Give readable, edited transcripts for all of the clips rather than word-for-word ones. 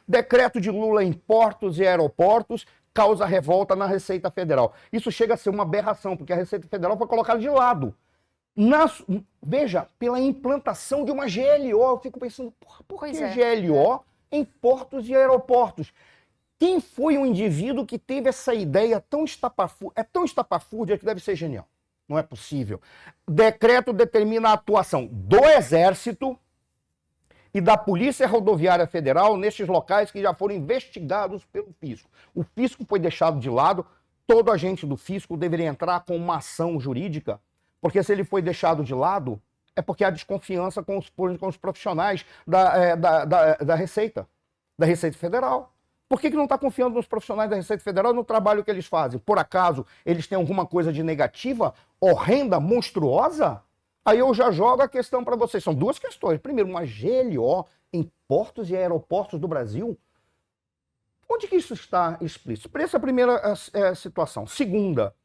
Decreto de Lula em portos e aeroportos causa revolta na Receita Federal. Isso chega a ser uma aberração, porque a Receita Federal foi colocada de lado. Veja, pela implantação de uma GLO, eu fico pensando, por que GLO em portos e aeroportos? Quem foi o indivíduo que teve essa ideia tão estapafúrdia que deve ser genial? Não é possível. Decreto determina a atuação do Exército e da Polícia Rodoviária Federal nestes locais que já foram investigados pelo fisco. O fisco foi deixado de lado, todo agente do fisco deveria entrar com uma ação jurídica, porque se ele foi deixado de lado, é porque há desconfiança com os profissionais da Receita Federal. Por que não está confiando nos profissionais da Receita Federal no trabalho que eles fazem? Por acaso eles têm alguma coisa de negativa, horrenda, monstruosa? Aí eu já jogo a questão para vocês. São duas questões. Primeiro, uma GLO em portos e aeroportos do Brasil? Onde que isso está explícito? Essa é a primeira situação. Segunda,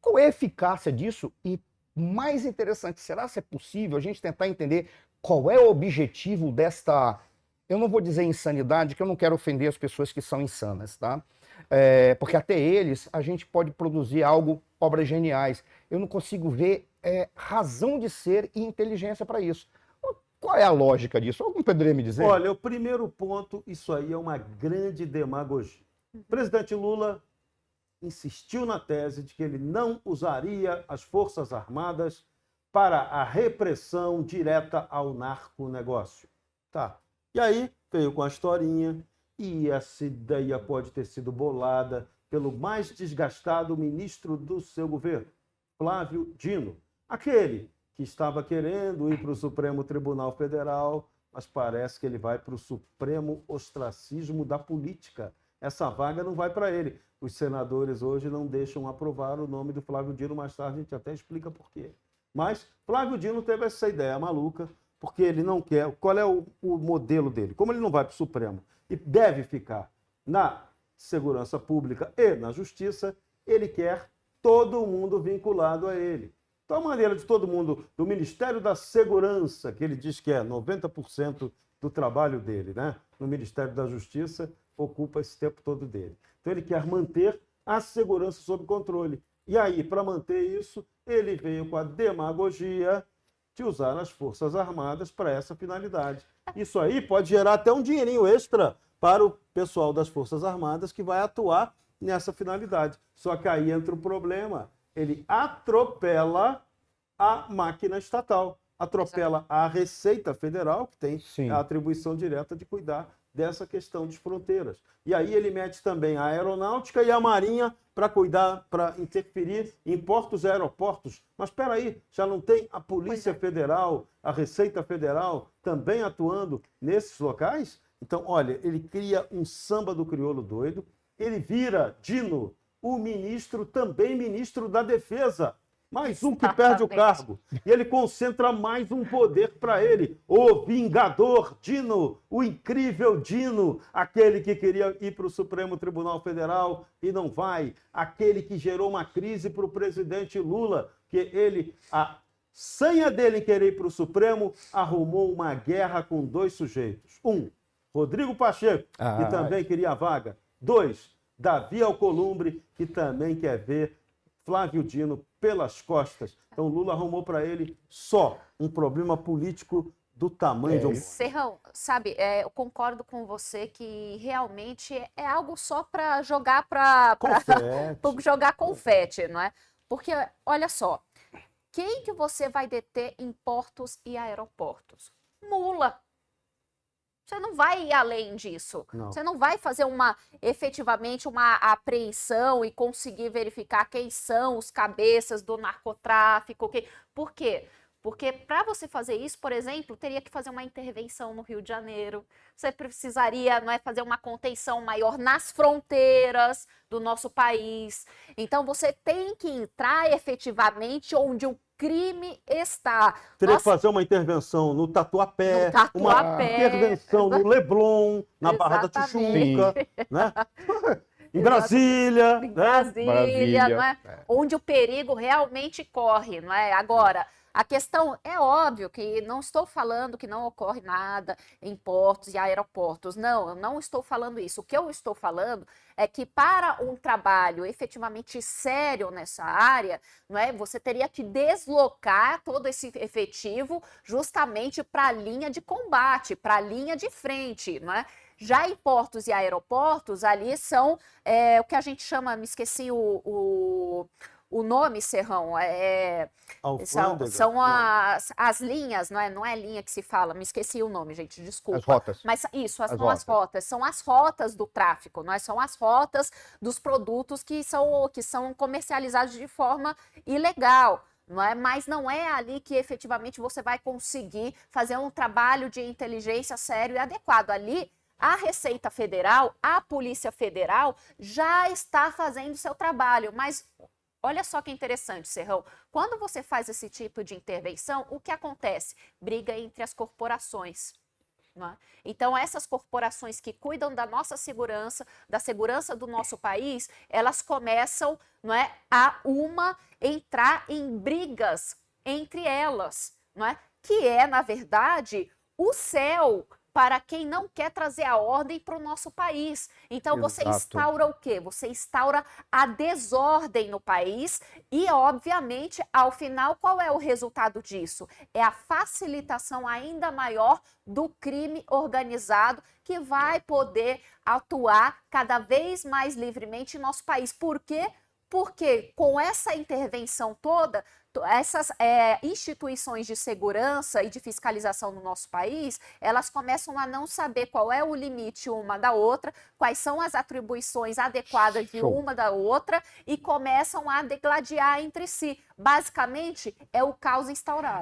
qual é a eficácia disso? E mais interessante, será se é possível a gente tentar entender qual é o objetivo desta... Eu não vou dizer insanidade, que eu não quero ofender as pessoas que são insanas, tá? Porque até eles, a gente pode produzir obras geniais. Eu não consigo ver razão de ser e inteligência para isso. Qual é a lógica disso? Algum poderia me dizer? Olha, o primeiro ponto, isso aí é uma grande demagogia. O presidente Lula insistiu na tese de que ele não usaria as Forças Armadas para a repressão direta ao narconegócio. Tá. E aí veio com a historinha, e essa ideia pode ter sido bolada pelo mais desgastado ministro do seu governo, Flávio Dino, aquele que estava querendo ir para o Supremo Tribunal Federal, mas parece que ele vai para o supremo ostracismo da política. Essa vaga não vai para ele. Os senadores hoje não deixam aprovar o nome do Flávio Dino, mais tarde a gente até explica por quê. Mas Flávio Dino teve essa ideia maluca, porque ele não quer... Qual é o modelo dele? Como ele não vai para o Supremo e deve ficar na segurança pública e na justiça, ele quer todo mundo vinculado a ele. Então, a maneira de todo mundo, do Ministério da Segurança, que ele diz que é 90% do trabalho dele, né? No Ministério da Justiça, ocupa esse tempo todo dele. Então, ele quer manter a segurança sob controle. E aí, para manter isso, ele veio com a demagogia de usar as Forças Armadas para essa finalidade. Isso aí pode gerar até um dinheirinho extra para o pessoal das Forças Armadas que vai atuar nessa finalidade. Só que aí entra o problema. Ele atropela a máquina estatal, atropela a Receita Federal, que tem a atribuição direta de cuidar dessa questão de fronteiras. E aí ele mete também a Aeronáutica e a Marinha para cuidar, para interferir em portos e aeroportos. Mas espera aí, já não tem a Polícia Federal, a Receita Federal também atuando nesses locais? Então, olha, ele cria um samba do crioulo doido, ele vira, Dino, o ministro, também ministro da Defesa. Mais um que perde o cargo. E ele concentra mais um poder para ele. O vingador Dino, o incrível Dino, aquele que queria ir para o Supremo Tribunal Federal e não vai. Aquele que gerou uma crise para o presidente Lula, que ele, a senha dele em querer ir para o Supremo, arrumou uma guerra com dois sujeitos. Um, Rodrigo Pacheco, que também queria a vaga. Dois, Davi Alcolumbre, que também quer ver Flávio Dino pelas costas. Então Lula arrumou para ele só um problema político do tamanho de um... Serrão, sabe, eu concordo com você que realmente é algo só para jogar jogar confete, não é? Porque, olha só, quem que você vai deter em portos e aeroportos? Mula. Você não vai ir além disso. Não. Você não vai fazer efetivamente uma apreensão e conseguir verificar quem são os cabeças do narcotráfico. Por quê? Porque para você fazer isso, por exemplo, teria que fazer uma intervenção no Rio de Janeiro. Você precisaria, não é, fazer uma contenção maior nas fronteiras do nosso país. Então você tem que entrar efetivamente onde o crime está. Teria que fazer uma intervenção no Tatuapé, uma intervenção no Leblon, na Barra da Tijuca, né? Em Brasília. Em Brasília, não é? Onde o perigo realmente corre, não é? Agora, A questão é óbvio que não estou falando que não ocorre nada em portos e aeroportos. Não, eu não estou falando isso. O que eu estou falando é que para um trabalho efetivamente sério nessa área, não é, você teria que deslocar todo esse efetivo justamente para a linha de combate, para a linha de frente, não é? Já em portos e aeroportos, ali são o que a gente chama, me esqueci o nome, Serrão, são as linhas, não é linha que se fala, me esqueci o nome, gente, desculpa. As rotas. Mas isso, as rotas, são as rotas do tráfico, não é? São as rotas dos produtos que são comercializados de forma ilegal. Não é? Mas não é ali que efetivamente você vai conseguir fazer um trabalho de inteligência sério e adequado. Ali, a Receita Federal, a Polícia Federal já está fazendo seu trabalho, mas olha só que interessante, Serrão. Quando você faz esse tipo de intervenção, o que acontece? Briga entre as corporações. Não é? Então, essas corporações que cuidam da nossa segurança, da segurança do nosso país, elas começam, não é, a entrar em brigas entre elas, não é? Que é, na verdade, o céu para quem não quer trazer a ordem para o nosso país. Então, você instaura o quê? Você instaura a desordem no país e, obviamente, ao final, qual é o resultado disso? É a facilitação ainda maior do crime organizado que vai poder atuar cada vez mais livremente em nosso país. Por quê? Porque com essa intervenção toda, essas instituições de segurança e de fiscalização no nosso país, elas começam a não saber qual é o limite uma da outra, quais são as atribuições adequadas de uma da outra e começam a degladiar entre si. Basicamente, é o caos instaurado.